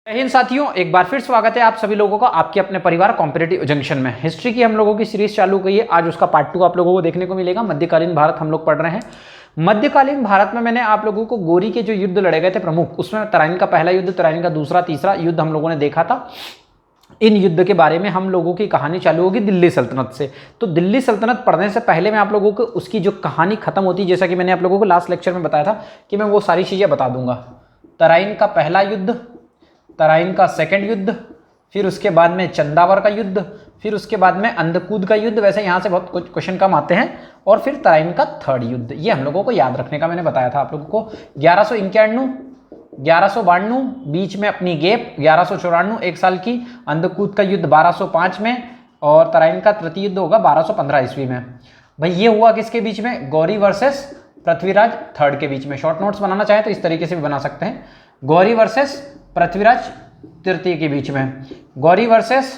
जय हिंद साथियों, एक बार फिर स्वागत है आप सभी लोगों का आपके अपने परिवार कॉम्पिटिटिव जंक्शन में। हिस्ट्री की हम लोगों की सीरीज चालू हुई है। आज उसका पार्ट 2 आप लोगों को देखने को मिलेगा। मध्यकालीन भारत हम लोग पढ़ रहे हैं। मध्यकालीन भारत में मैंने आप लोगों को गोरी के जो युद्ध लड़े गए थे प्रमुख, उसमें तराइन का पहला युद्ध, तराइन का दूसरा, तीसरा युद्ध हम लोगों ने देखा था। इन युद्ध के बारे में हम लोगों की कहानी चालू होगी दिल्ली सल्तनत से। तो दिल्ली सल्तनत पढ़ने से पहले मैं आप लोगों को उसकी जो कहानी खत्म होती है, जैसा कि मैंने आप लोगों को लास्ट लेक्चर में बताया था कि मैं वो सारी चीजें बता दूंगा। तराइन का पहला युद्ध, तराइन का सेकंड युद्ध, फिर उसके बाद में चंदावर का युद्ध, फिर उसके बाद में अंधकूद का युद्ध। वैसे यहाँ से बहुत कुछ क्वेश्चन कम आते हैं। और फिर तराइन का थर्ड युद्ध, ये हम लोगों को याद रखने का मैंने बताया था आप लोगों को। 1191, 1192 बीच में अपनी गैप, 1194 एक साल की। अंधकूद का युद्ध 1205 में, और तराइन का तृतीय युद्ध होगा 1215 ईस्वी में। भाई ये हुआ किसके बीच में? गौरी वर्सेस पृथ्वीराज थर्ड के बीच में। शॉर्ट नोट्स बनाना चाहे तो इस तरीके से भी बना सकते हैं। गौरी वर्सेस पृथ्वीराज तृतीय के बीच में, गौरी वर्सेस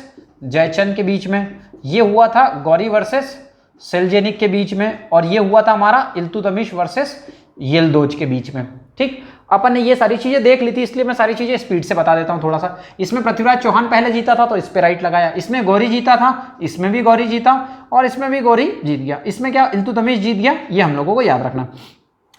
जयचंद के बीच में, ये हुआ था गौरी वर्सेस सेल्जेनिक के बीच में, और ये हुआ था हमारा इल्तुतमिश वर्सेस येल्दोज के बीच में। ठीक, अपन ने ये सारी चीजें देख ली थी, इसलिए मैं सारी चीजें स्पीड से बता देता हूं थोड़ा सा। इसमें पृथ्वीराज चौहान पहले जीता था तो इस पे राइट लगाया। इसमें गौरी जीता था, इसमें भी गौरी जीता, और इसमें भी गौरी जीत गया। इसमें क्या? इल्तुतमिश जीत गया। ये हम लोगों को याद रखना।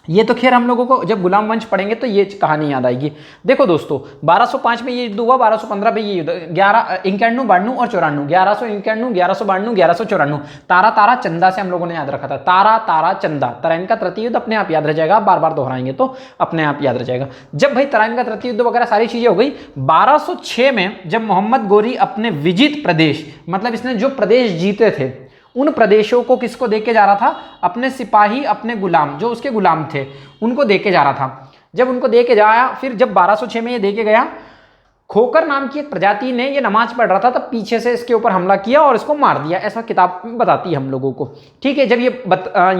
ये तो खैर हम लोगों को जब गुलाम वंश पढ़ेंगे तो ये कहानी याद आएगी। देखो दोस्तों, 1205 में ये युद्ध हुआ, 1215 में ये युद्ध, 1191, 92 और 94, 1191, 1192, 1194। तारा तारा चंदा से हम लोगों ने याद रखा था। तारा तारा चंदा। तराइन का तृतीय युद्ध अपने आप याद रह जाएगा, बार बार दोहराएंगे तो अपने आप याद रह जाएगा। जब भाई तराइन का तृतीय युद्ध वगैरह सारी चीजें हो गई, 1206 में जब मोहम्मद गोरी अपने विजित प्रदेश, मतलब इसने जो प्रदेश जीते थे उन प्रदेशों को किसको देके जा रहा था? अपने सिपाही, अपने गुलाम, जो उसके गुलाम थे उनको देके जा रहा था। जब उनको देके जाया, फिर जब 1206 में ये देके गया, खोकर नाम की एक प्रजाति ने, ये नमाज पढ़ रहा था, तब पीछे से इसके ऊपर हमला किया और इसको मार दिया। ऐसा किताब बताती है हम लोगों को। ठीक है, जब ये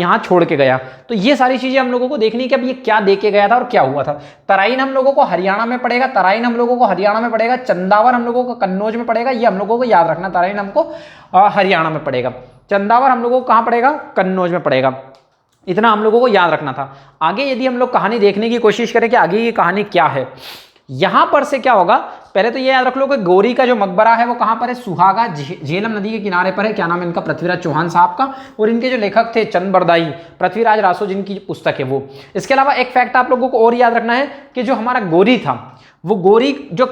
यहाँ छोड़ के गया तो ये सारी चीजें हम लोगों को देखनी कि अब ये क्या देके गया था और क्या हुआ था। तराइन हम लोगों को हरियाणा में पड़ेगा, तराइन हम लोगों को हरियाणा में पड़ेगा। चंदावर हम लोगों को कन्नौज में पड़ेगा, ये हम लोगों को याद रखना। तराइन हमको हरियाणा में पड़ेगा, चंदावर हम लोगों को कहाँ पड़ेगा? कन्नौज में पड़ेगा। इतना हम लोगों को याद रखना था। आगे यदि हम लोग कहानी देखने की कोशिश करें कि आगे की कहानी क्या है, यहां पर से क्या होगा, पहले तो ये याद रख लो कि गौरी का जो मकबरा है वो कहां पर है? सुहागा, झेलम नदी के किनारे पर है। क्या नाम है इनका? पृथ्वीराज चौहान साहब का। और इनके जो लेखक थे चंद बरदाई, पृथ्वीराज रासो जिनकी पुस्तक है वो। इसके अलावा एक फैक्ट आप लोगों को और याद रखना है कि जो हमारा गौरी था, वो गौरी जो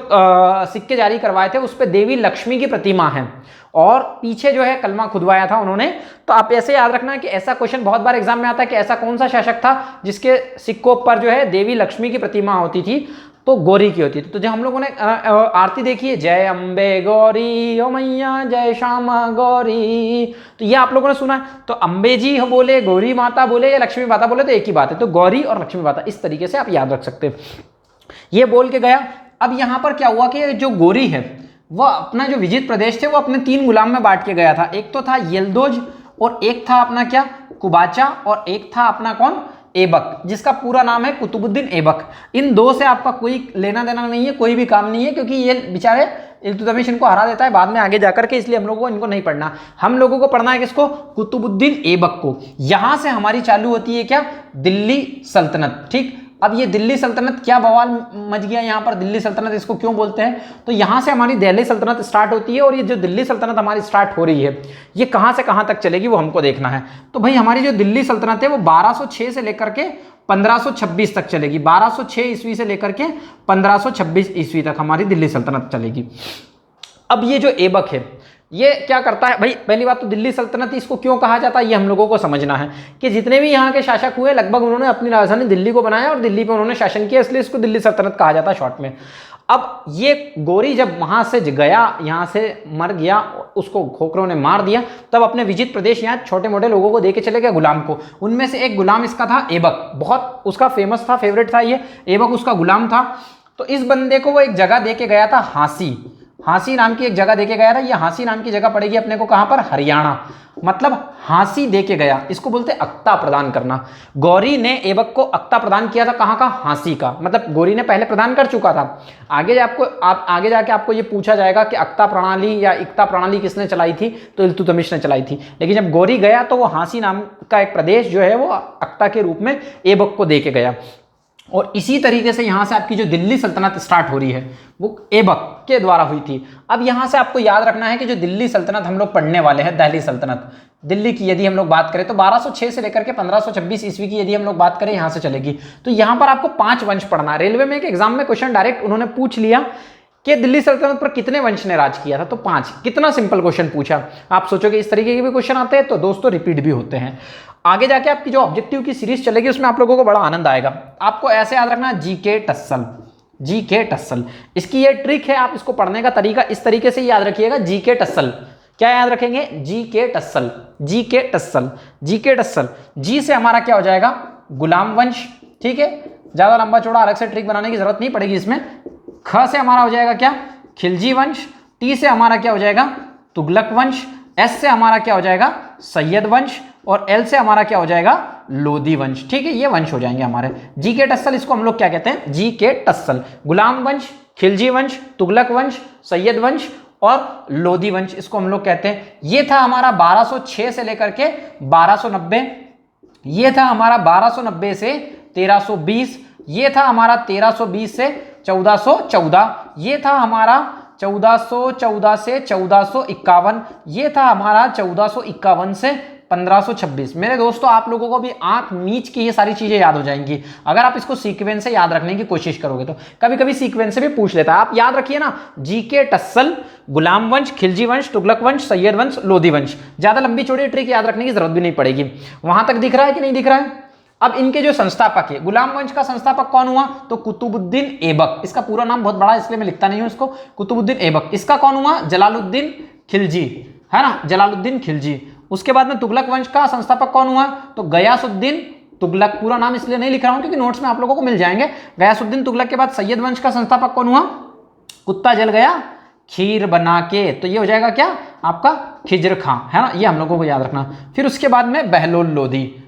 सिक्के जारी करवाए थे उस पर देवी लक्ष्मी की प्रतिमा है, और पीछे जो है कलमा खुदवाया था उन्होंने। तो आप ऐसे याद रखना कि ऐसा क्वेश्चन बहुत बार एग्जाम में आता है कि ऐसा कौन सा शासक था जिसके सिक्कों पर जो है देवी लक्ष्मी की प्रतिमा होती थी? तो गौरी की होती थी। तो जब हम लोगों ने आरती देखी है, जय अम्बे गौरी ओ मैया जय श्यामा गौरी, तो ये आप लोगों ने सुना है। तो अम्बे जी बोले, गौरी माता बोले या लक्ष्मी माता बोले, तो एक ही बात है। तो गौरी और लक्ष्मी माता, इस तरीके से आप याद रख सकते हैं। ये बोल के गया। अब यहां पर क्या हुआ कि जो गौरी है वह अपना जो विजित प्रदेश थे वो अपने 3 गुलाम में बांट के गया था। एक तो था येल्दोज, और एक था अपना क्या? कुबाचा, और एक था अपना कौन? ऐबक, जिसका पूरा नाम है कुतुबुद्दीन ऐबक। इन दो से आपका कोई लेना देना नहीं है, कोई भी काम नहीं है, क्योंकि ये बेचारे इल्तुतमिश इनको हरा देता है बाद में आगे जाकर के, इसलिए हम लोगों को इनको नहीं पढ़ना। हम लोगों को पढ़ना है किसको? कुतुबुद्दीन ऐबक को। यहां से हमारी चालू होती है क्या? दिल्ली सल्तनत। ठीक, अब ये दिल्ली सल्तनत क्या बवाल मच गया यहाँ पर? दिल्ली सल्तनत इसको क्यों बोलते हैं? तो यहाँ से हमारी दिल्ली सल्तनत स्टार्ट होती है, और ये जो दिल्ली सल्तनत हमारी स्टार्ट हो रही है ये कहाँ से कहाँ तक चलेगी वो हमको देखना है। तो भाई हमारी जो दिल्ली सल्तनत है वो 1206 से लेकर के 1526 तक चलेगी। 1206 ईस्वी से लेकर के 1526 ईस्वी तक हमारी दिल्ली सल्तनत चलेगी। अब ये जो ऐबक है ये क्या करता है? भाई पहली बात तो दिल्ली सल्तनत इसको क्यों कहा जाता है ये हम लोगों को समझना है कि जितने भी यहाँ के शासक हुए लगभग उन्होंने अपनी राजधानी दिल्ली को बनाया और दिल्ली पे उन्होंने शासन किया, इसलिए इसको दिल्ली सल्तनत कहा जाता है शॉर्ट में। अब ये गौरी जब वहां से गया, यहाँ से मर गया, उसको खोखरों ने मार दिया, तब अपने विजित प्रदेश यहाँ छोटे मोटे लोगों को देके चले गए गुलाम को। उनमें से एक गुलाम इसका था ऐबक, बहुत उसका फेमस था, फेवरेट था ये ऐबक, उसका गुलाम था। तो इस बंदे को वो एक जगह देके गया था, हाँसी नाम की एक जगह देके गया था। ये हाँसी नाम की जगह पड़ेगी अपने को कहां पर? हरियाणा। मतलब हाँसी देके गया, इसको बोलते अक्ता प्रदान करना। गौरी ने ऐबक को अक्ता प्रदान किया था, कहां का? हाँसी का। मतलब गौरी ने पहले प्रदान कर चुका था। आगे जाके आपको ये पूछा जाएगा कि अक्ता प्रणाली या इक्ता प्रणाली किसने चलाई थी? तो इल्तुतमिश ने चलाई थी। लेकिन जब गौरी गया तो वो हाँसी नाम का एक प्रदेश जो है वो अक्ता के रूप में ऐबक को देके गया। और इसी तरीके से यहाँ से आपकी जो दिल्ली सल्तनत स्टार्ट हो रही है वो ऐबक के द्वारा हुई थी। अब यहाँ से आपको याद रखना है कि जो दिल्ली सल्तनत हम लोग पढ़ने वाले हैं, दिल्ली सल्तनत, दिल्ली की यदि हम लोग बात करें तो 1206 से लेकर के 1526 ईस्वी की यदि हम लोग बात करें यहाँ से चलेगी। तो यहाँ पर आपको 5 वंश पढ़ना है। रेलवे में एक एग्जाम में क्वेश्चन डायरेक्ट उन्होंने पूछ लिया कि दिल्ली सल्तनत पर कितने वंश ने राज किया था, तो 5। कितना सिंपल क्वेश्चन पूछा। आप सोचोगे इस तरीके के भी क्वेश्चन आते हैं, तो दोस्तों रिपीट भी होते हैं। आगे जाके आपकी जो ऑब्जेक्टिव की सीरीज चलेगी उसमें आप लोगों को बड़ा आनंद आएगा। आपको ऐसे याद रखना, जीके टस्सल, जीके टस्सल। इसकी ये ट्रिक है, आप इसको पढ़ने का तरीका इस तरीके से याद रखिएगा, जीके टस्सल। क्या याद रखेंगे? जीके टस्सल, जीके टस्सल, जीके टस्सल। जी से हमारा क्या हो जाएगा? गुलाम वंश, ठीक है, ज्यादा लंबा चौड़ा अलग से ट्रिक बनाने की जरूरत नहीं पड़ेगी इसमें। ख से हमारा हो जाएगा क्या? खिलजी वंश। टी से हमारा क्या हो जाएगा? तुगलक वंश। एस से हमारा क्या हो जाएगा? सैयद वंश। और एल से हमारा क्या हो जाएगा? लोधी वंश। ठीक है, ये वंश हो जाएंगे हमारे। जी के टस्सल, इसको हम लोग क्या कहते हैं? जी के टस्सल। गुलाम वंश, खिलजी वंश, तुगलक वंश, सैयद वंश और लोधी वंश, इसको हम लोग कहते हैं। ये था हमारा 1206 से लेकर के 1290। ये था हमारा 1290 से 1320। ये था हमारा 1320 से 1414। ये था हमारा 1414 से 1451। ये था हमारा 1451 से 1526। मेरे दोस्तों, आप लोगों को भी आंख मीच के ये सारी चीजें याद हो जाएंगी अगर आप इसको सीक्वेंस से याद रखने की कोशिश करोगे। तो कभी कभी सीक्वेंस से भी पूछ लेता है, आप याद रखिए ना, जीके टस्सल, गुलाम वंश, खिलजी वंश, तुगलक वंश, सैयद वंश, लोधी वंश। ज्यादा लंबी चौड़ी ट्रिक याद रखने की जरूरत भी नहीं पड़ेगी। वहां तक दिख रहा है कि नहीं दिख रहा है? अब इनके जो संस्थापक है, गुलाम वंश का संस्थापक कौन हुआ? तो कुतुबुद्दीन ऐबक। इसका पूरा नाम बहुत बड़ा इसलिए मैं लिखता नहीं हूं इसको, कुतुबुद्दीन ऐबक। इसका कौन हुआ? जलालुद्दीन खिलजी, है ना, जलालुद्दीन खिलजी। उसके बाद में तुगलक वंश का संस्थापक कौन हुआ? तो गयासुद्दीन तुगलक। पूरा नाम इसलिए नहीं लिख रहा हूं क्योंकि नोट्स में आप लोगों को मिल जाएंगे। गयासुद्दीन तुगलक के बाद सैयद वंश का संस्थापक कौन हुआ? कुत्ता जल गया खीर बना के, तो ये हो जाएगा क्या? आपका खिज्र खां, है ना, ये हम लोगों को याद रखना। फिर उसके बाद में बहलोल लोधी।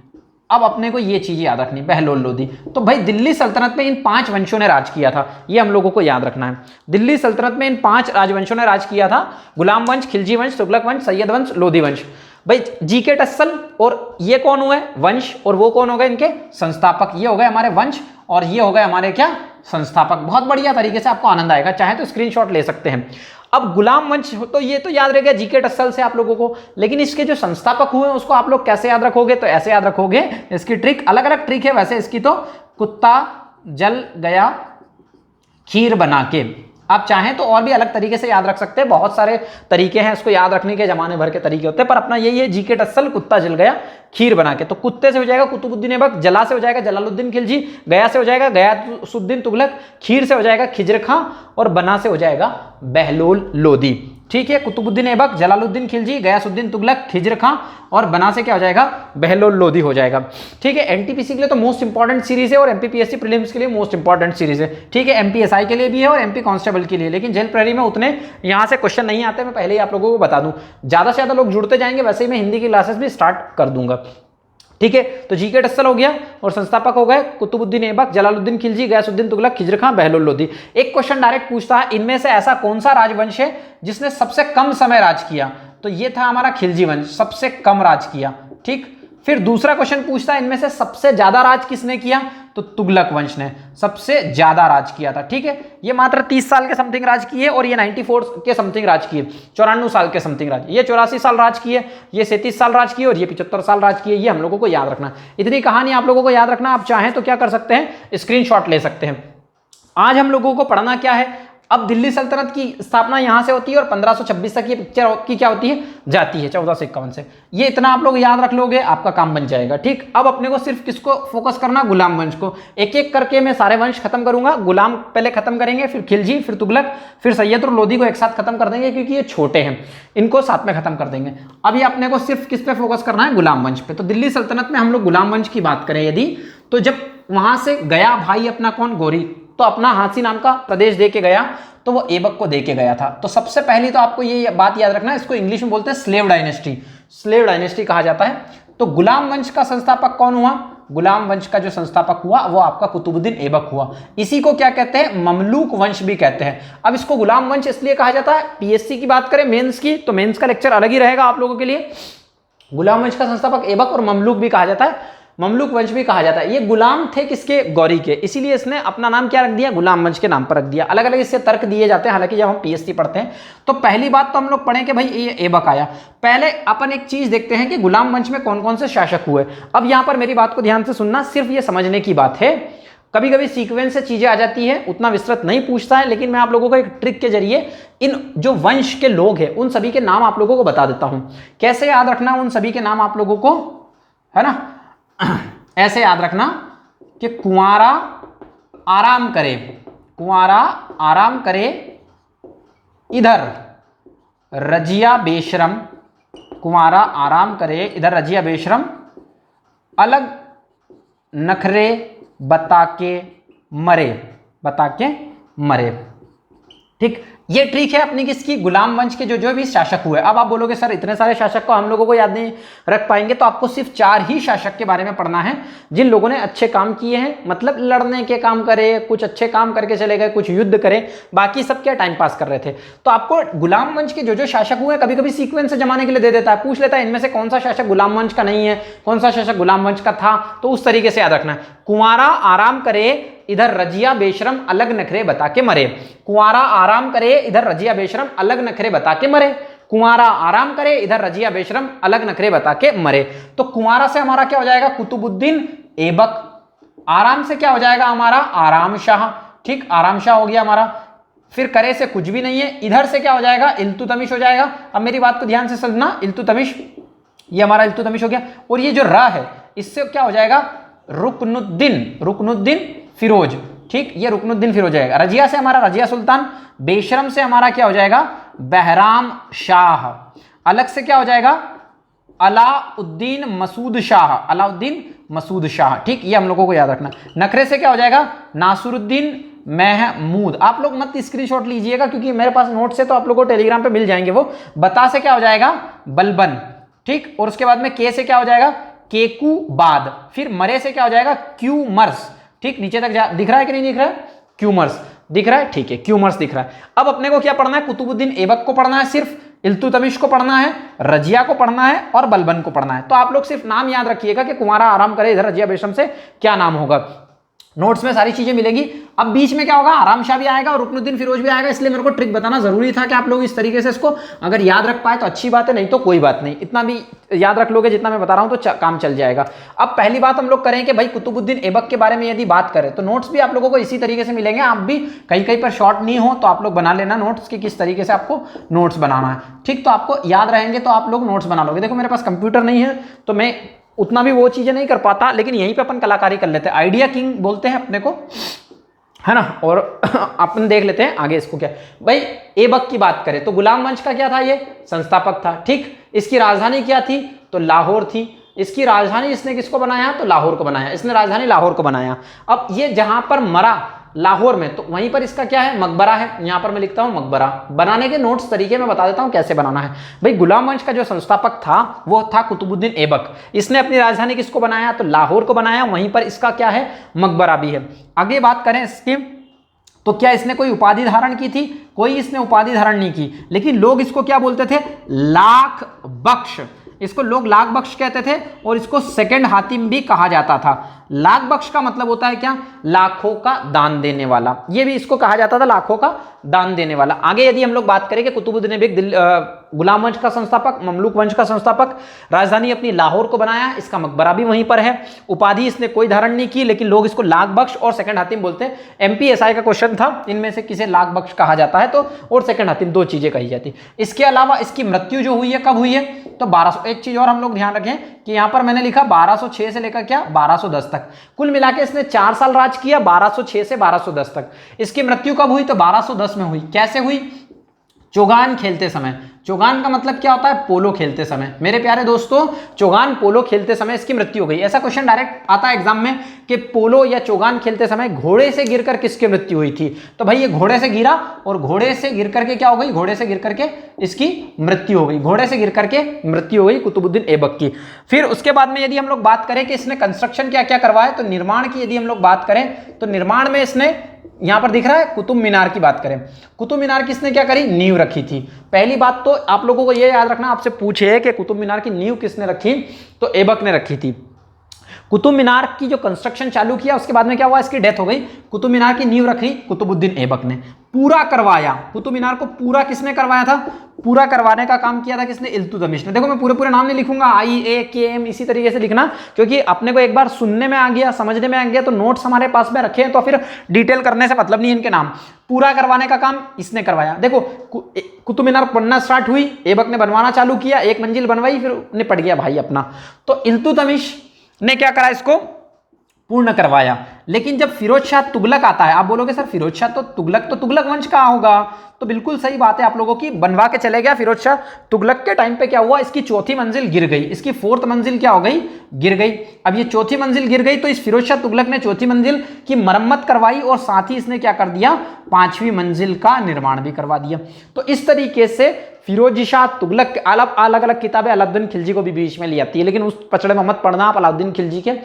अब अपने को ये चीज याद रखनी, बहलोल लोधी। तो भाई दिल्ली सल्तनत में इन 5 वंशों ने राज किया था, ये हम लोगों को याद रखना है। दिल्ली सल्तनत में इन 5 राजवंशों ने राज किया था, गुलाम वंश, खिलजी वंश, तुगलक वंश, सैयद वंश, लोधी वंश। भाई जीके टस्सल और ये कौन हुए? वंश। और वो कौन हो गए? इनके संस्थापक। ये हो गए हमारे वंश और ये हो गए हमारे क्या? संस्थापक। बहुत बढ़िया तरीके से आपको आनंद आएगा, चाहे तो स्क्रीनशॉट ले सकते हैं। अब गुलाम वंश तो ये तो याद रहेगा जीके टस्सल से आप लोगों को, लेकिन इसके जो संस्थापक हुए उसको आप लोग कैसे याद रखोगे? तो ऐसे याद रखोगे, इसकी ट्रिक अलग अलग ट्रिक है वैसे इसकी। तो कुत्ता जल गया खीर बना के। आप चाहें तो और भी अलग तरीके से याद रख सकते हैं, बहुत सारे तरीके हैं इसको याद रखने के, जमाने भर के तरीके होते हैं, पर अपना यही है जीके टस्सल, कुत्ता जल गया खीर बना के। तो कुत्ते से हो जाएगा कुतुबुद्दीन ऐबक, जला से हो जाएगा जलालुद्दीन खिलजी, गया से हो जाएगा गयासुद्दीन तुगलक, खीर से हो जाएगा खिज्र खां और बना से हो जाएगा बहलोल लोधी। ठीक है, कुतुबुद्दीन ऐबक, जलालुद्दीन खिलजी, गयासुद्दीन तुगलक, खिज्र खां और बना से क्या हो जाएगा? बहलोल लोधी हो जाएगा। ठीक है, एनटीपीसी के लिए तो मोस्ट इंपॉर्टेंट सीरीज है और एमपीपीएससी प्रीलिम्स के लिए मोस्ट इंपॉर्टेंट सीरीज है। ठीक है, एमपीएसआई के लिए भी है और एमपी कांस्टेबल के लिए, लेकिन जेल प्रहरी में उतने यहां से क्वेश्चन नहीं आते, मैं पहले ही आप लोगों को बता दूं। ज्यादा से ज्यादा लोग जुड़ते जाएंगे, वैसे ही मैं हिंदी की क्लासेस भी स्टार्ट कर दूंगा। ठीक है, तो जीके टस्सल हो गया और संस्थापक हो गए कुतुबुद्दीन ऐबक, जलालुद्दीन खिलजी, गयासुद्दीन तुगलक, खिज्र खां, बहलोल लोधी। एक क्वेश्चन डायरेक्ट पूछता है, इनमें से ऐसा कौन सा राजवंश है जिसने सबसे कम समय राज किया? तो ये था हमारा खिलजी वंश, सबसे कम राज किया। ठीक, फिर दूसरा क्वेश्चन पूछता है, इनमें से सबसे ज्यादा राज किसने किया? तो तुगलक वंश ने सबसे ज्यादा राज किया था। ठीक है, ये मात्र 30 साल के समथिंग राज किए और ये 94 के समथिंग राज किए, 94 साल के समथिंग राज, ये 84 साल राज किए, ये 37 साल राज किए और ये 75 साल राज किए। ये हम लोगों को याद रखना, इतनी कहानी आप लोगों को याद रखना। आप चाहें तो क्या कर सकते हैं? स्क्रीनशॉट ले सकते हैं। आज हम लोगों को पढ़ना क्या है? अब दिल्ली सल्तनत की स्थापना यहां से होती है और 1526 तक ये पिक्चर की क्या होती है? जाती है 1451 से। ये इतना आप लोग याद रख लोगे, आपका काम बन जाएगा। ठीक, अब अपने को सिर्फ किसको फोकस करना? गुलाम वंश को। एक एक करके मैं सारे वंश खत्म करूंगा। गुलाम पहले खत्म करेंगे, फिर खिलजी, फिर तुगलक, फिर सैयद और लोधी को एक साथ खत्म कर देंगे क्योंकि ये छोटे हैं, इनको साथ में खत्म कर देंगे। अब ये अपने को सिर्फ किस पे फोकस करना है? गुलाम वंश पे। तो दिल्ली सल्तनत में हम लोग गुलाम वंश की बात करें यदि, तो जब वहां से गया भाई अपना कौन? गोरी, तो अपना हांसी नाम का प्रदेश दे के गया, तो वो ऐबक को दे के गया था। तो सबसे पहली तो आपको ये बात याद रखना है, इसको इंग्लिश में बोलते हैं स्लेव डायनेस्टी, स्लेव डायनेस्टी कहा जाता है। तो गुलाम वंश का संस्थापक कौन हुआ? गुलाम वंश का जो संस्थापक हुआ वो आपका कुतुबुद्दीन ऐबक हुआ। इसी को क्या कहते हैं? ममलूक वंश भी कहते हैं। अब इसको गुलाम वंश इसलिए कहा जाता है, पीएससी की बात करें मेंस की, तो मेंस का लेक्चर अलग ही रहेगा आप लोगों के लिए। गुलाम वंश का संस्थापक ऐबक और ममलूक भी कहा जाता है। ममलूक वंश भी कहा जाता है। ये गुलाम थे किसके? गौरी के, इसीलिए इसने अपना नाम क्या रख दिया? गुलाम वंश के नाम पर रख दिया। अलग अलग इससे तर्क दिए जाते हैं, हालांकि जब हम पीएससी पढ़ते हैं तो पहली बात तो हम लोग पढ़ें कि भाई ये ऐबक आया। पहले अपन एक चीज देखते हैं कि गुलाम वंश में कौन कौन से शासक हुए। अब यहां पर मेरी बात को ध्यान से सुनना, सिर्फ ये समझने की बात है, कभी कभी सीक्वेंस से चीजें आ जाती है, उतना विस्तृत नहीं पूछता है, लेकिन मैं आप लोगों को एक ट्रिक के जरिए इन जो वंश के लोग हैं उन सभी के नाम आप लोगों को बता देता हूं। कैसे याद रखना उन सभी के नाम आप लोगों को, है ना? ऐसे याद रखना कि कुंवारा आराम करे, कुंवारा आराम करे, इधर रजिया बेशरम, कुंवारा आराम करे, इधर रजिया बेशरम, अलग नखरे बता के मरे, बता के मरे। ठीक, ये ट्रिक है अपनी किसकी? गुलाम वंश के जो भी शासक हुए। अब आप बोलोगे सर इतने सारे शासक को हम लोगों को याद नहीं रख पाएंगे, तो आपको सिर्फ 4 ही शासक के बारे में पढ़ना है जिन लोगों ने अच्छे काम किए हैं, मतलब लड़ने के काम करे, कुछ अच्छे काम करके चले गए, कुछ युद्ध करे, बाकी सब क्या टाइम पास कर रहे थे। तो आपको गुलाम वंश के जो शासक हुए कभी कभी सीक्वेंस से जमाने के लिए दे देता है, पूछ लेता है इनमें से कौन सा शासक गुलाम वंश का नहीं है, कौन सा शासक गुलाम वंश का था, तो उस तरीके से याद रखना है। कुंवारा आराम करे, इधर रजिया बेशरम, अलग नखरे बता के मरे। कुंवारा आराम करे, इधर रजिया बेशरम, अलग नखरे बता के मरे। कुंवारा आराम करे, इधर रजिया बेशरम, अलग नखरे बता के मरे। तो कुंवारा से हमारा क्या हो जाएगा? कुतुबुद्दीन ऐबक। आराम से क्या हो जाएगा हमारा? आराम शाह। ठीक, आराम शाह हो गया हमारा। फिर करे से कुछ भी नहीं है, इधर से क्या हो जाएगा? इल्तुतमिश हो जाएगा। अब मेरी बात को ध्यान से समझना, इल्तुतमिश, ये हमारा इल्तुतमिश हो गया। और ये जो रा है इससे क्या हो जाएगा? रुकनुद्दीन, रुकनुद्दीन फिरोज। ठीक, ये रुकनुद्दीन फिरोज जाएगा। रजिया से हमारा रजिया सुल्तान, बेशरम से हमारा क्या हो जाएगा? बहराम शाह। अलग से क्या हो जाएगा? अलाउद्दीन मसूद शाह, अलाउद्दीन मसूद शाह। ठीक, ये हम लोगों को याद रखना। नखरे से क्या हो जाएगा? नासरुद्दीन महमूद। आप लोग मत स्क्रीनशॉट लीजिएगा क्योंकि मेरे पास नोट्स है तो आप लोगों को टेलीग्राम पे मिल जाएंगे वो। बता से क्या हो जाएगा? बलबन। ठीक, और उसके बाद में के से क्या हो जाएगा? केकुबाद। फिर मरे से क्या हो जाएगा? क्यूमर्स। ठीक, नीचे तक दिख रहा है कि नहीं दिख रहा है? क्यूमर्स दिख रहा है, ठीक है, क्यूमर्स दिख रहा है। अब अपने को क्या पढ़ना है? कुतुबुद्दीन ऐबक को पढ़ना है, सिर्फ इल्तुतमिश को पढ़ना है, रजिया को पढ़ना है और बलबन को पढ़ना है। तो आप लोग सिर्फ नाम याद रखिएगा कि कुंवारा आराम करे, इधर रजिया बेशरम से क्या नाम होगा। नोट्स में सारी चीजें मिलेंगी। अब बीच में क्या होगा? आराम शाह भी आएगा और रुकनुद्दीन फिरोज भी आएगा, इसलिए मेरे को ट्रिक बताना जरूरी था कि आप लोग इस तरीके से इसको अगर याद रख पाए तो अच्छी बात है, नहीं तो कोई बात नहीं। इतना भी याद रख लोगे जितना मैं बता रहा हूं तो काम चल जाएगा। अब पहली बात हम लोग करें कि भाई कुतुबुद्दीन ऐबक के बारे में यदि बात करें तो नोट्स भी आप लोगों को इसी तरीके से मिलेंगे। आप भी कहीं कहीं पर शॉर्ट नहीं हो तो आप लोग बना लेना नोट्स की किस तरीके से आपको नोट्स बनाना है। ठीक, तो आपको याद रहेंगे तो आप लोग नोट्स बना लोगे। देखो मेरे पास कंप्यूटर नहीं है तो मैं उतना भी वो चीजें नहीं कर पाता, लेकिन यहीं पे अपन कलाकारी कर लेते हैं। आइडिया किंग बोलते हैं अपने को, है ना। और अपन देख लेते हैं आगे इसको क्या। भाई ऐबक की बात करें तो गुलाम वंश का क्या था? ये संस्थापक था। ठीक, इसकी राजधानी क्या थी? तो लाहौर थी। इसकी राजधानी इसने किसको बनाया? तो लाहौर को बनाया। इसने राजधानी लाहौर को बनाया। अब ये जहां पर मरा लाहौर में, तो वहीं पर इसका क्या है? मकबरा है। यहां पर मैं लिखता हूं मकबरा। बनाने के नोट्स तरीके में बता देता हूं कैसे बनाना है। भाई गुलाम वंश का जो संस्थापक था वो था कुतुबुद्दीन ऐबक। इसने अपनी राजधानी किसको बनाया? तो लाहौर को बनाया। वहीं पर इसका क्या है? मकबरा भी है। आगे बात करें इसकी तो क्या इसने कोई उपाधि धारण की थी? कोई इसने उपाधि धारण नहीं की, लेकिन लोग इसको क्या बोलते थे? लाख बख्श। इसको लोग लाख बख्श कहते थे और इसको सेकंड हातिम भी कहा जाता था। लाख बख्श का मतलब होता है क्या? लाखों का दान देने वाला। ये भी इसको कहा जाता था लाखों का दान देने वाला। आगे यदि हम लोग बात करें कि कुतुबुद्दीन ऐबक गुलाम वंश का संस्थापक, ममलूक वंश का संस्थापक, राजधानी अपनी लाहौर को बनाया, इसका मकबरा भी वहीं पर है। उपाधि इसने कोई धारण नहीं की, लेकिन लोग इसको लाख बख्श और सेकंड हातिम बोलते हैं। एमपीएसआई का क्वेश्चन था, इनमें से किसे लाख बख्श कहा जाता है तो और सेकंड हातिम, दो चीजें कही जाती। इसके अलावा इसकी मृत्यु जो हुई है कब हुई है? तो 1200। एक चीज और हम लोग ध्यान रखें कि यहां पर मैंने लिखा 1206 से लेकर क्या 1210 तक, कुल मिला के इसने 4 साल राज किया, 1206 से 1210 तक। इसकी मृत्यु कब हुई? तो 1210 में हुई। कैसे हुई? चौगान खेलते समय। चौगान का मतलब क्या होता है? पोलो खेलते समय। मेरे प्यारे दोस्तों, चौगान पोलो खेलते समय इसकी मृत्यु हो गई। ऐसा क्वेश्चन डायरेक्ट आता है एग्जाम में कि पोलो या चौगान खेलते समय घोड़े से गिरकर किसकी मृत्यु हुई थी? तो भाई ये घोड़े से गिरा और घोड़े से गिर करके क्या हो गई? घोड़े से गिर करके इसकी मृत्यु हो गई। घोड़े से गिर करके मृत्यु हो गई कुतुबुद्दीन ऐबक की। फिर उसके बाद में यदि हम लोग बात करें कि इसने कंस्ट्रक्शन क्या क्या करवाया, तो निर्माण की यदि हम लोग बात करें तो निर्माण में इसने, यहां पर दिख रहा है कुतुब मीनार की बात करें, कुतुब मीनार किसने क्या करी? नींव रखी थी। पहली बात तो आप लोगों को यह याद रखना, आपसे पूछे कि कुतुब मीनार की नींव किसने रखी? तो ऐबक ने रखी थी। कुतुब मीनार की जो कंस्ट्रक्शन चालू किया उसके बाद में क्या हुआ, इसकी डेथ हो गई। कुतुब मीनार की नींव रखी कुतुबुद्दीन ऐबक ने, पूरा करवाया। कुतुब मीनार को पूरा किसने करवाया था, पूरा करवाने का काम किया था किसने, इल्तुतमिश ने। देखो मैं पूरे नाम नहीं लिखूंगा, IAKM इसी तरीके से लिखना, क्योंकि अपने को एक बार सुनने में आ गया, समझने में आ गया, तो नोट्स हमारे पास में रखे हैं, तो फिर डिटेल करने से मतलब नहीं है इनके नाम। पूरा करवाने का काम इसने करवाया। देखो कुतुब मीनार बनना स्टार्ट हुई, ऐबक ने बनवाना चालू किया, एक मंजिल बनवाई, फिर निपट गया भाई अपना। तो इल्तुतमिश ने क्या करा, इसको पूर्ण करवाया। लेकिन जब फिरोज शाह तुगलक आता है, आप बोलोगे सर फिरोज शाह तो तुगलक वंश का होगा, तो बिल्कुल सही बात है आप लोगों की, बनवा के चले गया फिरोज शाह। तुगलक के टाइम पे क्या हुआ, इसकी चौथी मंजिल गिर गई, इसकी 4th मंजिल क्या हो गई, गिर गई। अब ये चौथी मंजिल गिर गई, तो इस फिरोज शाह तुगलक ने चौथी मंजिल की मरम्मत करवाई, और साथ ही इसने क्या कर दिया, 5वीं मंजिल का निर्माण भी करवा दिया। तो इस तरीके से फिरोज शाह तुगलक अलग अलग किताबें अलाउद्दीन खिलजी को भी बीच में ले आती है, लेकिन उस पचड़े में मत पढ़ना आप अलाउद्दीन खिलजी के।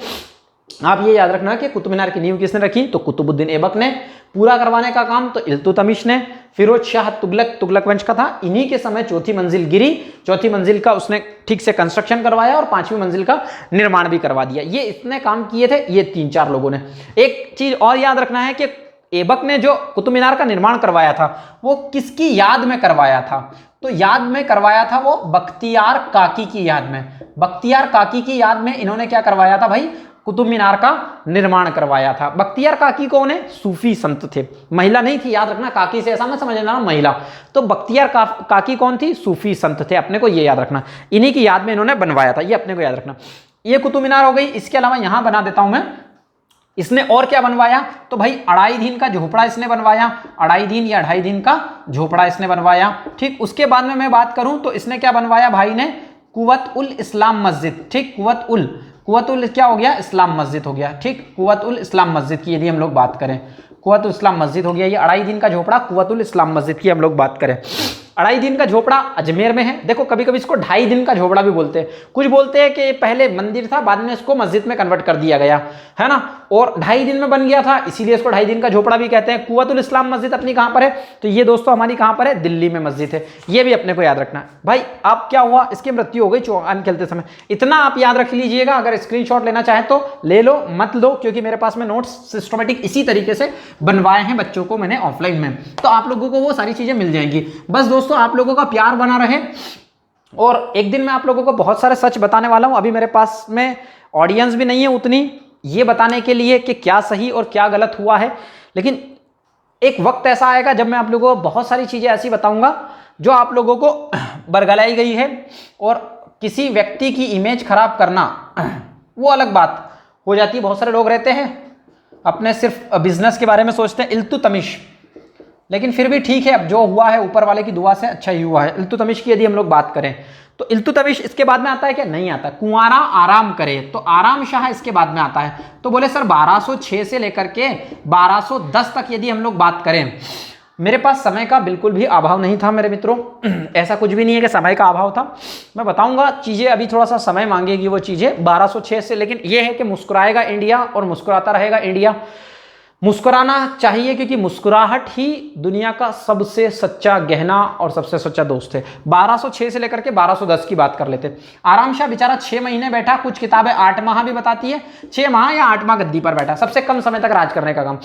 आप ये याद रखना कि कुतुब मीनार की नींव किसने रखी, तो कुतुबुद्दीन ऐबक ने। पूरा करवाने का काम तो इल्तुतमिश ने। फिरोज शाह तुगलक वंश का था, इन्हीं के समय चौथी मंजिल गिरी, चौथी मंजिल का उसने ठीक से कंस्ट्रक्शन करवाया और 5वीं मंजिल का निर्माण भी करवा दिया। ये इतने काम किए थे ये 3-4 लोगों ने। एक चीज और याद रखना है कि ऐबक ने जो कुतुब मीनार का निर्माण करवाया था वो किसकी याद में करवाया था, तो याद में करवाया था वो बख्तियार काकी की याद में। बख्तियार काकी की याद में इन्होंने क्या करवाया था भाई, कुतुब मीनार का निर्माण करवाया था। बख्तियार काकी कौन है, सूफी संत थे, महिला नहीं थी, याद रखना, काकी से ऐसा मत समझना महिला। तो बख्तियार काकी कौन थी, सूफी संत थे, अपने को ये याद रखना, इन्हीं की याद में इन्होंने बनवाया था, ये अपने को याद रखना। ये कुतुब मीनार हो गई। इसके अलावा यहां बना देता हूं मैं, इसने और क्या बनवाया, तो भाई 2.5 दिन का झोपड़ा इसने बनवाया, 2.5 दिन या 2.5 दिन का झोपड़ा इसने बनवाया। ठीक, उसके बाद में मैं बात करूं तो इसने क्या बनवाया भाई ने, कुव्वत उल इस्लाम मस्जिद। ठीक, कुव्वत उल क्या हो गया, इस्लाम मस्जिद हो गया। ठीक, कुव्वत उल इस्लाम मस्जिद की यदि हम लोग बात करें, कुव्वत उल इस्लाम मस्जिद हो गया। ये 2.5 दिन का झोपड़ा कुव्वत उल इस्लाम मस्जिद की हम लोग बात करें। 2.5 दिन का झोपड़ा अजमेर में है। देखो कभी कभी इसको 2.5 दिन का झोपड़ा भी बोलते हैं, कुछ बोलते हैं कि पहले मंदिर था बाद में इसको मस्जिद में कन्वर्ट कर दिया गया है ना, और 2.5 दिन में बन गया था, इसीलिए इसको 2.5 दिन का झोपड़ा भी कहते हैं। कुव्वत उल इस्लाम मस्जिद अपनी कहां पर है, तो ये दोस्तों हमारी कहां पर है, दिल्ली में मस्जिद है। ये भी अपने को याद रखना है भाई। अब क्या हुआ, इसकी मृत्यु हो गई चौहान खेलते समय, इतना आप याद रख लीजिएगा। अगर स्क्रीनशॉट लेना चाहे तो ले लो, मत लो, क्योंकि मेरे पास में नोट्स सिस्टमेटिक इसी तरीके से बनवाए हैं बच्चों को मैंने ऑफलाइन में, तो आप लोगों को वो सारी चीजें मिल जाएंगी। बस दोस्तों आप लोगों का प्यार बना रहे, और एक दिन मैं आप लोगों को बहुत सारे सच बताने वाला हूं। अभी मेरे पास में ऑडियंस भी नहीं है उतनी ये बताने के लिए कि क्या सही और क्या गलत हुआ है, लेकिन एक वक्त ऐसा आएगा जब मैं आप लोगों को बहुत सारी चीजें ऐसी बताऊंगा जो आप लोगों को बरगलाई गई है। और किसी व्यक्ति की इमेज खराब करना वो अलग बात हो जाती है। बहुत सारे लोग रहते हैं अपने सिर्फ बिजनेस के बारे में सोचते हैं, इल्तुतमिश, लेकिन फिर भी ठीक है, अब जो हुआ है ऊपर वाले की दुआ से अच्छा ही हुआ है। इल्तुतमिश की यदि हम लोग बात करें तो इल्तुतमिश इसके बाद में आता है क्या, नहीं आता। कुंवारा आराम करे, तो आराम शाह इसके बाद में आता है। तो बोले सर 1206 से लेकर के 1210 तक यदि हम लोग बात करें, मेरे पास समय का बिल्कुल भी अभाव नहीं था मेरे मित्रों, ऐसा कुछ भी नहीं है कि समय का अभाव था। मैं बताऊंगा चीजें, अभी थोड़ा सा समय मांगेगी वो चीजें 1206 से, लेकिन यह है कि मुस्कुराएगा इंडिया और मुस्कुराता रहेगा इंडिया। मुस्कुराना चाहिए, क्योंकि मुस्कुराहट ही दुनिया का सबसे सच्चा गहना और सबसे सच्चा दोस्त है। 1206 से लेकर के 1210 की बात कर लेते। आराम शाह बेचारा 6 महीने बैठा, कुछ किताबें 8 माह भी बताती है, 6 माह या 8 माह गद्दी पर बैठा, सबसे कम समय तक राज करने का काम।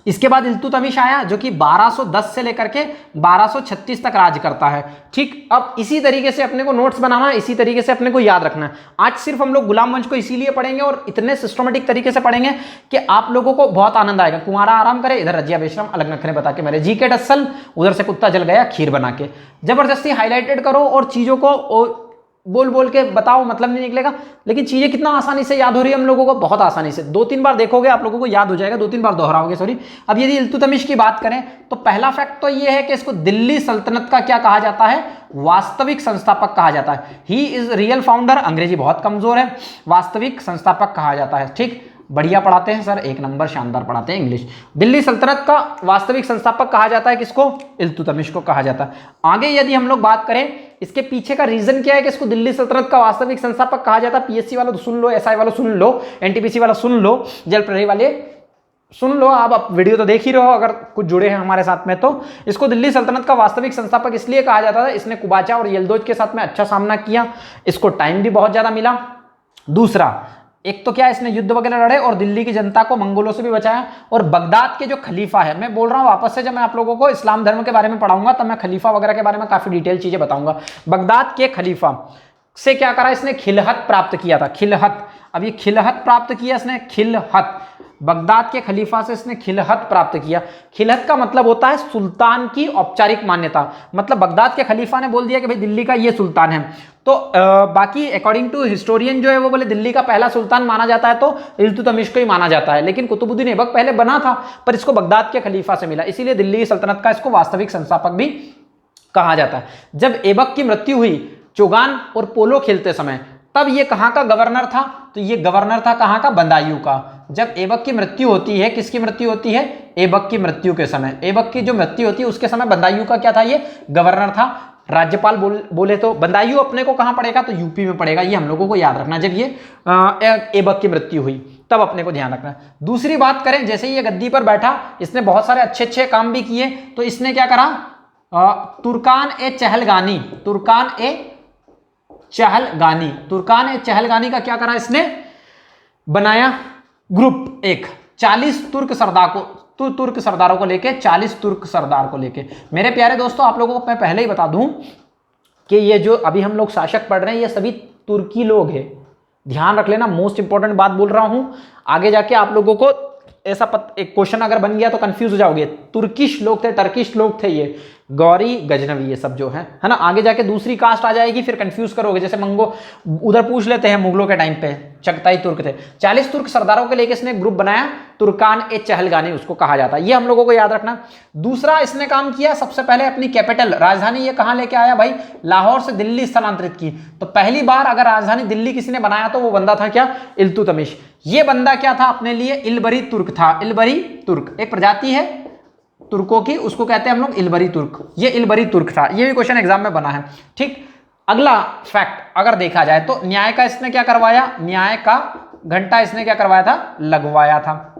इसके बाद इल्तुतमिश आया जो कि 1210 से लेकर के 1236 तक राज करता है। ठीक, अब इसी तरीके से अपने को नोट्स बनाना है, इसी तरीके से अपने को याद रखना है। आज सिर्फ हम लोग गुलाम वंश को इसीलिए पढ़ेंगे और इतने सिस्टमेटिक तरीके से पढ़ेंगे कि आप लोगों को बहुत आनंद आएगा। कुंवारा आराम करे, इधर रजिया बेशरम अलग नखरे बता के मेरे, जी के टस्सल, उधर से कुत्ता जल गया खीर बना के। जबरदस्ती हाईलाइटेड करो और चीजों को बोल बोल के बताओ, मतलब नहीं निकलेगा, लेकिन चीजें कितना आसानी से याद हो रही है हम लोगों को, बहुत आसानी से। 2-3 बार देखोगे आप लोगों को याद हो जाएगा, 2-3 बार दोहराओगे, सॉरी। अब यदि इल्तुतमिश की बात करें तो पहला फैक्ट तो यह है कि इसको दिल्ली सल्तनत का क्या कहा जाता है, वास्तविक संस्थापक कहा जाता है। ही इज रियल फाउंडर, अंग्रेजी बहुत कमजोर है, वास्तविक संस्थापक कहा जाता है। ठीक, बढ़िया पढ़ाते हैं सर, 1 नंबर, शानदार पढ़ाते हैं इंग्लिश। दिल्ली सल्तनत का वास्तविक संस्थापक कहा जाता है किसको, इल्तुतमिश को कहा जाता है। आगे यदि हम लोग बात करें इसके पीछे का रीजन क्या है कि इसको दिल्ली सल्तनत का वास्तविक संस्थापक कहा जाता है, पीएससी वाला तो सुन लो, एसआई वाला सुन लो, एनटीपीसी वाला सुन लो, जल प्रहरी वाले सुन लो। आप वीडियो तो देख ही रहो अगर कुछ जुड़े हैं हमारे साथ में, तो इसको दिल्ली सल्तनत का वास्तविक संस्थापक इसलिए कहा जाता था, इसने कुबाचा और यल्दोज के साथ में अच्छा सामना किया, इसको टाइम भी बहुत ज्यादा मिला। दूसरा, एक तो क्या इसने युद्ध वगैरह लड़े और दिल्ली की जनता को मंगोलों से भी बचाया। और बगदाद के जो खलीफा है, मैं बोल रहा हूं वापस से, जब मैं आप लोगों को इस्लाम धर्म के बारे में पढ़ाऊंगा तब मैं खलीफा वगैरह के बारे में काफी डिटेल चीजें बताऊंगा। बगदाद के खलीफा से क्या करा इसने, खिलहत प्राप्त किया था, खिलहत। अब ये खिलहत प्राप्त किया इसने, खिलहत, बगदाद के खलीफा से इसने खिलहत प्राप्त किया। खिलहत का मतलब होता है सुल्तान की औपचारिक मान्यता, मतलब बगदाद के खलीफा ने बोल दिया कि भाई दिल्ली का ये सुल्तान है। तो बाकी अकॉर्डिंग टू हिस्टोरियन जो है वो बोले दिल्ली का पहला सुल्तान माना जाता है तो इल्तुतमिश को ही माना जाता है, लेकिन कुतुबुद्दीन ऐबक पहले बना था पर इसको बगदाद के खलीफा से मिला, इसीलिए दिल्ली की सल्तनत का इसको वास्तविक संस्थापक भी कहा जाता है। जब ऐबक की मृत्यु हुई चौगान और पोलो खेलते समय, तब ये कहां का गवर्नर था, तो ये गवर्नर था कहां का, बदायूं का। जब ऐबक की मृत्यु होती है, किसकी मृत्यु होती है, ऐबक की मृत्यु के समय, ऐबक की जो मृत्यु होती है उसके समय बदायूं का क्या था, ये गवर्नर था। राज्यपाल बोले तो बदायूं अपने को कहां पड़ेगा, तो यूपी में पड़ेगा, ये हम लोगों को याद रखना। जब ये ऐबक की मृत्यु हुई तब अपने को ध्यान रखना। दूसरी बात करें, जैसे ये गद्दी पर बैठा, इसने बहुत सारे अच्छे अच्छे काम भी किए, तो इसने क्या करा, तुर्कान ए चहलगानी, तुर्कान ए चहलगानी, तुर्कान ए चहलगानी का क्या करा इसने, बनाया ग्रुप एक 40 तुर्क सरदारों को लेके, 40 तुर्क सरदार को लेके। मेरे प्यारे दोस्तों, आप लोगों को मैं पहले ही बता दूं कि ये जो अभी हम लोग शासक पढ़ रहे हैं ये सभी तुर्की लोग हैं, ध्यान रख लेना, मोस्ट इंपॉर्टेंट बात बोल रहा हूं। आगे जाके आप लोगों को ऐसा एक क्वेश्चन अगर बन गया तो कंफ्यूज हो जाओगे। तुर्किश लोग थे, टर्किश लोग थे, ये गौरी गजनवी, ये सब जो है ना। आगे जाके दूसरी कास्ट आ जाएगी, फिर कंफ्यूज करोगे। जैसे मंगो उधर पूछ लेते हैं, मुगलों के टाइम पे चगताई तुर्क थे। 40 तुर्क सरदारों के लेके इसने ग्रुप बनाया, तुर्कान ए चहलगानी उसको कहा जाता है, ये हम लोगों को याद रखना। दूसरा इसने काम किया, सबसे पहले अपनी कैपिटल राजधानी ये कहां लेके आया भाई, लाहौर से दिल्ली स्थानांतरित की। तो पहली बार अगर राजधानी दिल्ली किसी ने बनाया तो वो बंदा था क्या, इल्तुतमिश। ये बंदा क्या था अपने लिए, इलबरी तुर्क था। इलबरी तुर्क एक प्रजाति है तुर्कों की, उसको कहते हैं हम लोग इलबरी तुर्क, ये इलबरी तुर्क था। ये भी क्वेश्चन एग्जाम में बना है, ठीक। अगला फैक्ट अगर देखा जाए तो न्याय का इसने क्या करवाया, न्याय का घंटा इसने क्या करवाया था, लगवाया था।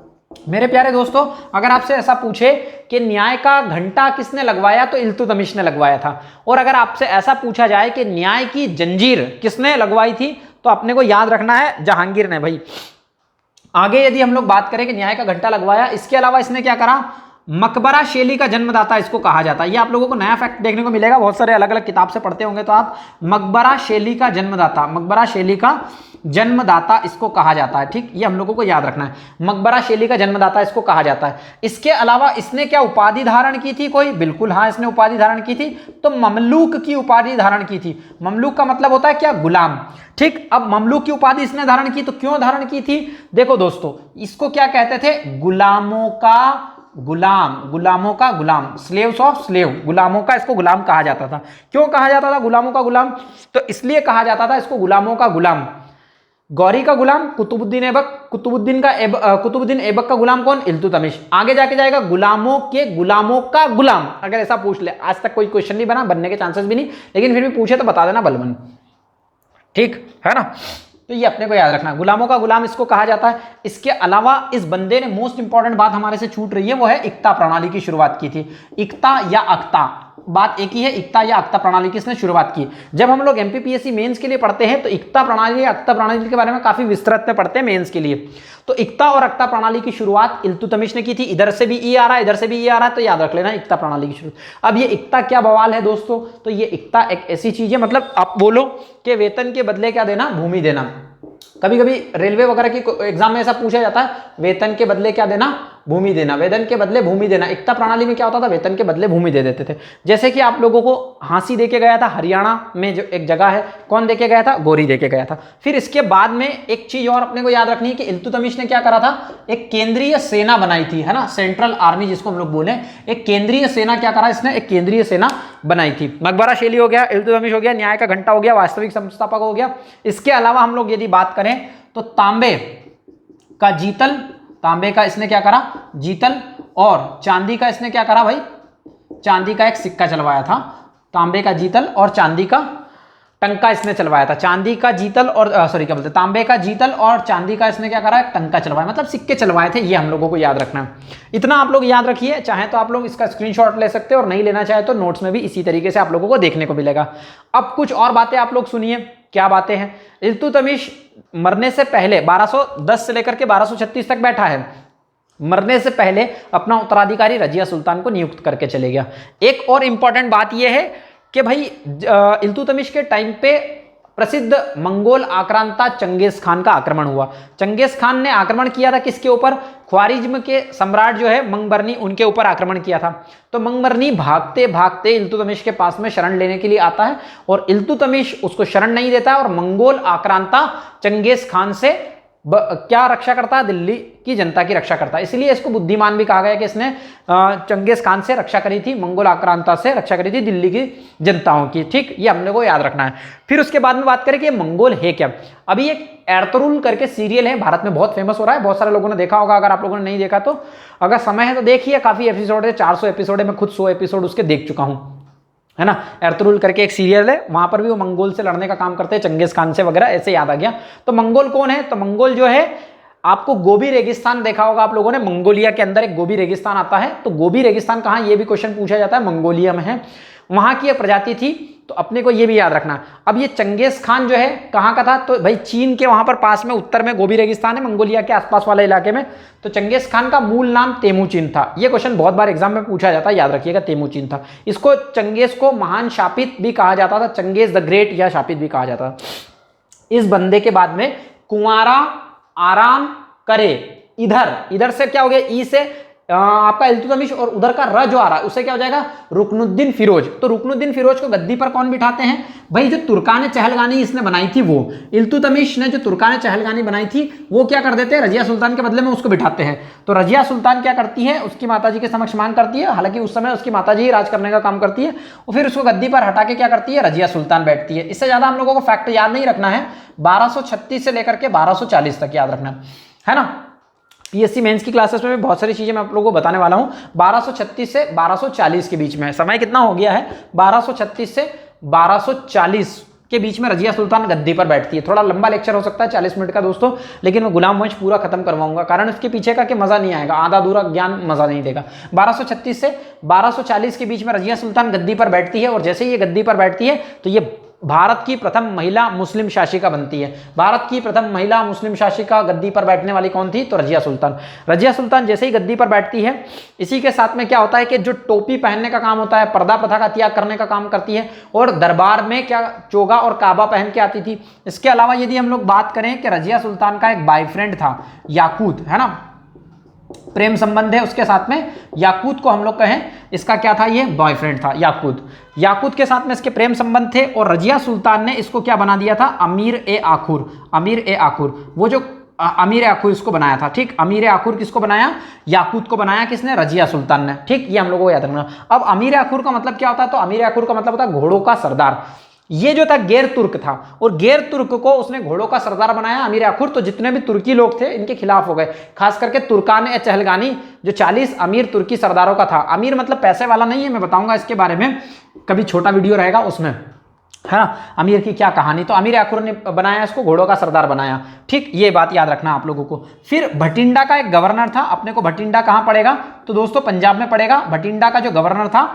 मेरे प्यारे दोस्तों, अगर आपसे ऐसा पूछे कि न्याय का घंटा किसने लगवाया, तो इल्तुतमिश ने लगवाया था। और अगर आपसे ऐसा पूछा जाए कि न्याय की जंजीर किसने लगवाई थी, तो अपने को याद रखना है जहांगीर ने भाई। आगे यदि हम लोग बात करें कि न्याय का घंटा लगवाया, इसके अलावा इसने क्या करा, मकबरा शैली का जन्मदाता इसको कहा जाता है। ये आप लोगों को नया फैक्ट देखने को मिलेगा, बहुत सारे अलग अलग किताब से पढ़ते होंगे तो आप। मकबरा शैली का जन्मदाता, मकबरा शैली का जन्मदाता इसको कहा जाता है, ठीक। ये हम लोगों को याद रखना है, मकबरा शैली का जन्मदाता इसको कहा जाता है। इसके अलावा इसने क्या उपाधि धारण की थी कोई, बिल्कुल हाँ, इसने उपाधि धारण की थी। तो ममलूक की उपाधि धारण की थी। ममलूक का मतलब होता है क्या, गुलाम, ठीक। अब ममलूक की उपाधि इसने धारण की, तो क्यों धारण की थी, देखो दोस्तों, इसको क्या कहते थे, गुलामों का गुलाम, गुलामों का गुलाम, स्लेव्स ऑफ स्लेव, गुलामों का इसको गुलाम कहा जाता था। क्यों कहा जाता था गुलामों का गुलाम, तो इसलिए कहा जाता था इसको गुलामों का गुलाम। गौरी का गुलाम कुतुबुद्दीन ऐबक, कुतुबुद्दीन ऐबक का गुलाम कौन, इल्तुतमिश। आगे जाके जाएगा गुलामों के गुलामों का गुलाम। अगर ऐसा पूछ ले, आज तक कोई क्वेश्चन नहीं बना, बनने के चांसेस भी नहीं, लेकिन फिर भी पूछे तो बता देना बलबन, ठीक है ना। तो ये अपने को याद रखना, गुलामों का गुलाम इसको कहा जाता है। इसके अलावा इस बंदे ने मोस्ट इंपॉर्टेंट बात हमारे से छूट रही है, वो है इक्ता प्रणाली की शुरुआत की थी। इक्ता या अक्ता, बात एक ही है, इक्ता या अक्ता प्रणाली की इसने शुरुआत की। जब हम लोग एमपीपीएससी मेंस के लिए पढ़ते हैं तो इक्ता प्रणाली या अक्ता प्रणाली के बारे में काफी विस्तृत में पढ़ते हैं मेंस के लिए। तो इक्ता और अक्ता प्रणाली की शुरुआत इल्तुतमिश ने की थी। इधर से भी ई आ रहा है, इधर से भी ई आ रहा है, तो याद रख लेना इक्ता प्रणाली की शुरुआत। अब ये इक्ता क्या बवाल है दोस्तों, तो ये इक्ता एक ऐसी चीज है, मतलब आप बोलो कि वेतन के बदले क्या देना, भूमि देना। कभी कभी रेलवे वगैरह की एग्जाम में ऐसा पूछा जाता है, वेतन के बदले क्या देना, भूमि देना, वेतन के बदले भूमि देना। इक्ता प्रणाली में क्या होता था, वेतन के बदले भूमि दे देते थे। जैसे कि आप लोगों को हांसी देके गया था, हरियाणा में जो एक जगह है, कौन देके गया था, गोरी देके गया था। फिर इसके बाद में एक चीज और अपने को याद रखनी है कि इल्तुतमिश ने क्या करा था, एक केंद्रीय सेना बनाई थी, है ना, सेंट्रल आर्मी जिसको हम लोग बोले, एक केंद्रीय सेना क्या करा इसने, एक केंद्रीय सेना बनाई थी। मकबरा शैली हो गया, इल्तुतमिश हो गया, न्याय का घंटा हो गया, वास्तविक संस्थापक हो गया। इसके अलावा हम लोग यदि बात करें तो तांबे का जीतल, तांबे का इसने क्या करा, जीतल, और चांदी का इसने क्या करा भाई, चांदी का एक सिक्का चलवाया था। तांबे का जीतल और चांदी का टंका इसने चलवाया था। चांदी का जीतल और क्या बोलते, तांबे का जीतल और चांदी का इसने क्या करा, टंका चलवाया, मतलब सिक्के चलवाए थे। ये हम लोगों को याद रखना है, इतना आप लोग याद रखिए। चाहे तो आप लोग इसका स्क्रीनशॉट ले सकते हो, और नहीं लेना चाहे तो नोट्स में भी इसी तरीके से आप लोगों को देखने को मिलेगा। अब कुछ और बातें आप लोग सुनिए। क्या बातें हैं। इल्तुतमिश मरने से पहले 1210 से लेकर के 1236 तक बैठा है, मरने से पहले अपना उत्तराधिकारी रजिया सुल्तान को नियुक्त करके चले गया। एक और इंपॉर्टेंट बात यह है कि भाई इल्तुतमिश के टाइम पे प्रसिद्ध मंगोल आक्रांता चंगेज खान का आक्रमण हुआ। चंगेज खान ने आक्रमण किया था किसके ऊपर? ख्वारिज्म के सम्राट जो है मंगबरनी, उनके ऊपर आक्रमण किया था। तो मंगबरनी भागते भागते इल्तुतमिश के पास में शरण लेने के लिए आता है और इल्तुतमिश उसको शरण नहीं देता और मंगोल आक्रांता चंगेज खान से क्या रक्षा करता है? दिल्ली की जनता की रक्षा करता है। इसलिए इसको बुद्धिमान भी कहा गया कि इसने चंगेज खान से रक्षा करी थी, मंगोल आक्रांता से रक्षा करी थी दिल्ली की जनताओं की। ठीक, ये हमने को याद रखना है। फिर उसके बाद में बात करें कि मंगोल है क्या। अभी एक एर्तुरुल करके सीरियल है, भारत में बहुत फेमस हो रहा है, बहुत सारे लोगों ने देखा होगा। अगर आप लोगों ने नहीं देखा तो अगर समय है तो देखिए, काफी एपिसोड है, 400 एपिसोड है, मैं खुद 100 एपिसोड उसके देख चुका हूं, है ना। एर्तुरुल करके एक सीरियल है, वहां पर भी वो मंगोल से लड़ने का काम करते हैं, चंगेज खान से वगैरह, ऐसे याद आ गया। तो मंगोल कौन है? तो मंगोल जो है, आपको गोबी रेगिस्तान देखा होगा आप लोगों ने, मंगोलिया के अंदर एक गोबी रेगिस्तान आता है। तो गोबी रेगिस्तान कहाँ, ये भी क्वेश्चन पूछा जाता है, मंगोलिया में है, वहां की एक प्रजाति थी। तो अपने को ये भी याद रखना। अब ये चंगेज खान जो है कहाँ का था? तो भाई चीन के वहां पर पास में उत्तर में गोबी रेगिस्तान है, मंगोलिया के आसपास वाले इलाके में। तो चंगेज खान का मूल नाम तेमुचिन था। ये क्वेश्चन बहुत बार एग्जाम में पूछा जाता है, याद रखिएगा, तेमुचिन था। इसको चंगेज को महान शापित भी कहा जाता था, चंगेज द ग्रेट या शापित भी कहा जाता था। इस बंदे के बाद में कुंवारा आराम करे, इधर से क्या हो गया? ई से आपका इल्तुतमिश और उधर का र जो आ रहा है उससे क्या हो जाएगा? रुकनुद्दीन फिरोज। तो रुकनुद्दीन फिरोज को गद्दी पर कौन बिठाते हैं? भाई जो तुर्कान चहलगानी इसने बनाई थी, वो इल्तुतमिश ने जो तुर्कान चहलगानी बनाई थी वो क्या कर देते हैं? रजिया सुल्तान के बदले में उसको बिठाते हैं। तो रजिया सुल्तान क्या करती है? उसकी माताजी के समक्ष मांग करती है, हालांकि उस समय उसकी माताजी ही राज करने का काम करती है, और फिर उसको गद्दी पर हटा के क्या करती है? रजिया सुल्तान बैठती है। इससे ज्यादा हम लोगों को फैक्ट याद नहीं रखना है, 1236 से लेकर के 1240 तक याद रखना है ना। पीएससी मेंस की क्लासेस में भी बहुत सारी चीजें मैं आप लोगों को बताने वाला हूं। 1236 से 1240 के बीच में समय कितना हो गया है? 1236 से 1240 के बीच में रजिया सुल्तान गद्दी पर बैठती है। थोड़ा लंबा लेक्चर हो सकता है, 40 मिनट का दोस्तों, लेकिन मैं गुलाम वंश पूरा खत्म करवाऊंगा, कारण उसके पीछे का कि मजा नहीं आएगा, आधा अधूरा ज्ञान मजा नहीं देगा। 1236 से 1240 के बीच में रजिया सुल्तान गद्दी पर बैठती है, और जैसे ही ये गद्दी पर बैठती है तो ये भारत की प्रथम महिला मुस्लिम शासिका बनती है। भारत की प्रथम महिला मुस्लिम शासिका गद्दी पर बैठने वाली कौन थी? तो रजिया सुल्तान। रजिया सुल्तान जैसे ही गद्दी पर बैठती है, इसी के साथ में क्या होता है कि जो टोपी पहनने का काम होता है, पर्दा प्रथा का त्याग करने का काम करती है, और दरबार में क्या चोगा और काबा पहन के आती थी। इसके अलावा यदि हम लोग बात करें कि रजिया सुल्तान का एक बॉयफ्रेंड था, याकूत, है ना, प्रेम संबंध है उसके साथ में। याकूत को हम लोग कहें, इसका क्या था? ये बॉयफ्रेंड था याकूत। याकूत के साथ में इसके प्रेम संबंध थे, और रजिया सुल्तान ने इसको क्या बना दिया था? अमीर ए आखुर। अमीर ए आखुर, वो जो अमीर आखुर इसको बनाया था। ठीक, अमीर आखुर किसको बनाया? याकूत को बनाया। किसने? रजिया सुल्तान ने। ठीक, ये हम लोगों को याद रखना। अब अमीर आखुर का मतलब क्या होता है? तो अमीर आखुर का मतलब होता है घोड़ों का सरदार। ये जो था गैर तुर्क था, और गैर तुर्क को उसने घोड़ों का सरदार बनाया अमीर आखुर। तो जितने भी तुर्की लोग थे इनके खिलाफ हो गए, खास करके तुर्कान चहलगानी, जो 40 अमीर तुर्की सरदारों का था। अमीर मतलब पैसे वाला नहीं है, मैं बताऊंगा इसके बारे में, कभी छोटा वीडियो रहेगा उसमें, है ना, अमीर की क्या कहानी। तो अमीर आखुर ने बनाया इसको, घोड़ों का सरदार बनाया। ठीक, ये बात याद रखना आप लोगों को। फिर भटिंडा का एक गवर्नर था, अपने को भटिंडा कहाँ पड़ेगा? तो दोस्तों पंजाब में पड़ेगा। भटिंडा का जो गवर्नर था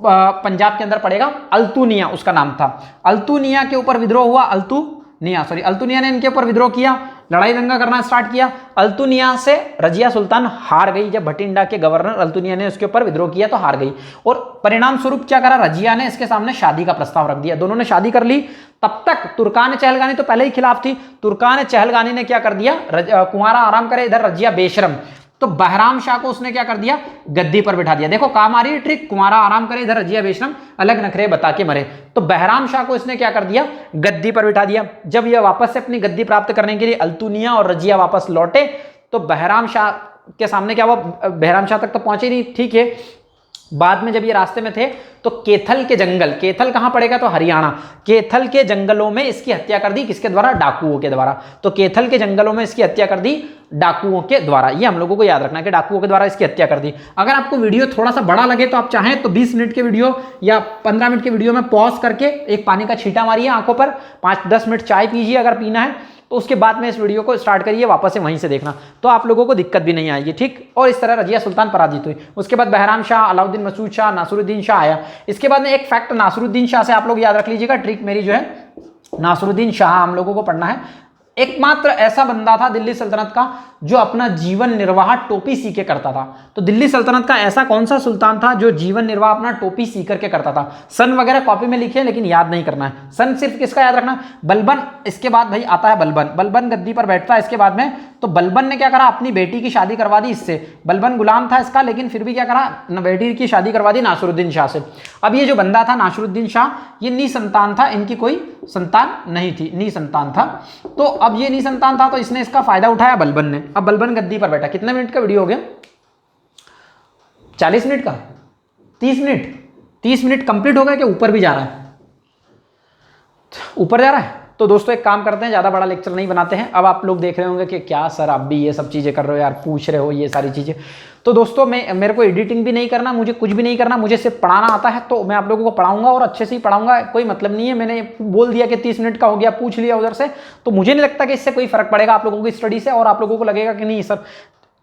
पंजाब के अंदर पड़ेगा, अल्तुनिया उसका नाम था। अल्तुनिया के ऊपर विद्रोह हुआ, अल्तुनिया ने इनके ऊपर विद्रोह किया, लड़ाई दंगा करना स्टार्ट किया। अल्तुनिया से रजिया सुल्तान हार गई। जब भटिंडा के गवर्नर अल्तुनिया ने उसके ऊपर विद्रोह किया तो हार गई, और परिणाम स्वरूप क्या करा? रजिया ने इसके सामने शादी का प्रस्ताव रख दिया। दोनों ने शादी कर ली। तब तक तुर्कान चहलगानी तो पहले ही खिलाफ थी। तुर्कान चहलगानी ने क्या कर दिया? कुंवारा आराम करे, इधर रजिया बेशरम, तो बहराम शाह को उसने क्या कर दिया? गद्दी पर बिठा दिया। देखो काम आ रही है ट्रिक, कुंवारा आराम करे, इधर रजिया बेशरम, अलग नखरे बता के मरे। तो बहराम शाह को इसने क्या कर दिया? गद्दी पर बिठा दिया। जब यह वापस से अपनी गद्दी प्राप्त करने के लिए अल्तुनिया और रजिया वापस लौटे, तो बहराम शाह के सामने क्या हुआ? बहराम शाह तक तो पहुंचे नहीं, ठीक है। बाद में जब ये रास्ते में थे तो केथल के जंगल, केथल कहां पड़ेगा? तो हरियाणा। केथल के जंगलों में इसकी हत्या कर दी, किसके द्वारा? डाकुओं के द्वारा। तो केथल के जंगलों में इसकी हत्या कर दी डाकुओं के द्वारा। ये हम लोगों को याद रखना है कि डाकुओं के द्वारा इसकी हत्या कर दी। अगर आपको वीडियो थोड़ा सा बड़ा लगे तो आप चाहें तो 20 मिनट के वीडियो या 15 मिनट के वीडियो में पॉज करके एक पानी का छींटा मारिए आंखों पर, 5-10 मिनट चाय पीजिए अगर पीना है, तो उसके बाद में इस वीडियो को स्टार्ट करिए, वापस से वहीं से देखना, तो आप लोगों को दिक्कत भी नहीं आएगी। ठीक, और इस तरह रजिया सुल्तान पराजित हुई। उसके बाद बहराम शाह, अलाउद्दीन मसूद शाह, नासिरुद्दीन शाह आया। इसके बाद में एक फैक्ट नासिरुद्दीन शाह से आप लोग याद रख लीजिएगा, ट्रिक मेरी जो है नासरुद्दीन शाह हम लोगों को पढ़ना है। एकमात्र ऐसा बंदा था दिल्ली सल्तनत का जो अपना जीवन निर्वाह टोपी सी के करता था। तो दिल्ली सल्तनत का ऐसा कौन सा सुल्तान था जो जीवन निर्वाह अपना टोपी सी करके करता था? सन वगैरह कॉपी में लिखे लेकिन याद नहीं करना है। सन सिर्फ किसका याद रखना? बलबन। इसके बाद भाई आता है बलबन। बलबन गद्दी पर बैठता है इसके बाद में। तो बलबन ने क्या करा? अपनी बेटी की शादी करवा दी इससे। बलबन गुलाम था इसका, लेकिन फिर भी क्या करा? बेटी की शादी करवा दी नासरुद्दीन शाह से। अब ये जो बंदा था नासरुद्दीन शाह, ये निसंतान था, इनकी कोई संतान नहीं थी, निसंतान था। तो अब ये निसंतान था तो इसने इसका फायदा उठाया बलबन ने। अब बलबन गद्दी पर बैठा। कितने मिनट का वीडियो हो गया? 40 मिनट का? 30 मिनट? 30 मिनट कंप्लीट हो गया कि ऊपर भी जा रहा है? ऊपर जा रहा है। तो दोस्तों एक काम करते हैं, ज़्यादा बड़ा लेक्चर नहीं बनाते हैं। अब आप लोग देख रहे होंगे कि क्या सर आप भी ये सब चीज़ें कर रहे हो यार, पूछ रहे हो ये सारी चीज़ें। तो दोस्तों मेरे को एडिटिंग भी नहीं करना, मुझे कुछ भी नहीं करना, मुझे सिर्फ पढ़ाना आता है। तो मैं आप लोगों को पढ़ाऊंगा और अच्छे से ही पढ़ाऊंगा, कोई मतलब नहीं है। मैंने बोल दिया कि 30 मिनट का हो गया, पूछ लिया उधर से, तो मुझे नहीं लगता कि इससे कोई फर्क पड़ेगा आप लोगों की स्टडी से, और आप लोगों को लगेगा कि नहीं सर।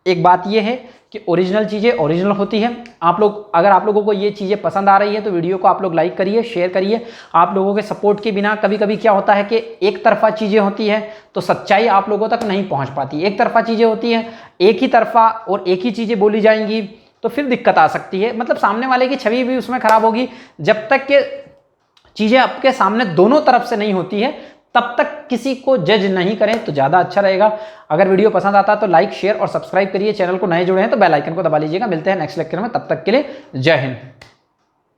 एक बात ये है कि ओरिजिनल चीज़ें ओरिजिनल होती है। आप लोग, अगर आप लोगों को ये चीज़ें पसंद आ रही है तो वीडियो को आप लोग लाइक करिए, शेयर करिए। आप लोगों के सपोर्ट के बिना कभी कभी क्या होता है कि एक तरफा चीज़ें होती है तो सच्चाई आप लोगों तक नहीं पहुंच पाती। एक तरफा चीज़ें होती हैं, एक ही तरफा और एक ही चीज़ें बोली जाएंगी तो फिर दिक्कत आ सकती है। मतलब सामने वाले की छवि भी उसमें खराब होगी। जब तक के चीज़ें आपके सामने दोनों तरफ से नहीं होती है तब तक किसी को जज नहीं करें तो ज़्यादा अच्छा रहेगा। अगर वीडियो पसंद आता है तो लाइक, शेयर और सब्सक्राइब करिए। चैनल को नए जुड़े हैं तो बेल आइकन को दबा लीजिएगा। मिलते हैं नेक्स्ट लेक्चर में, तब तक के लिए जय हिंद।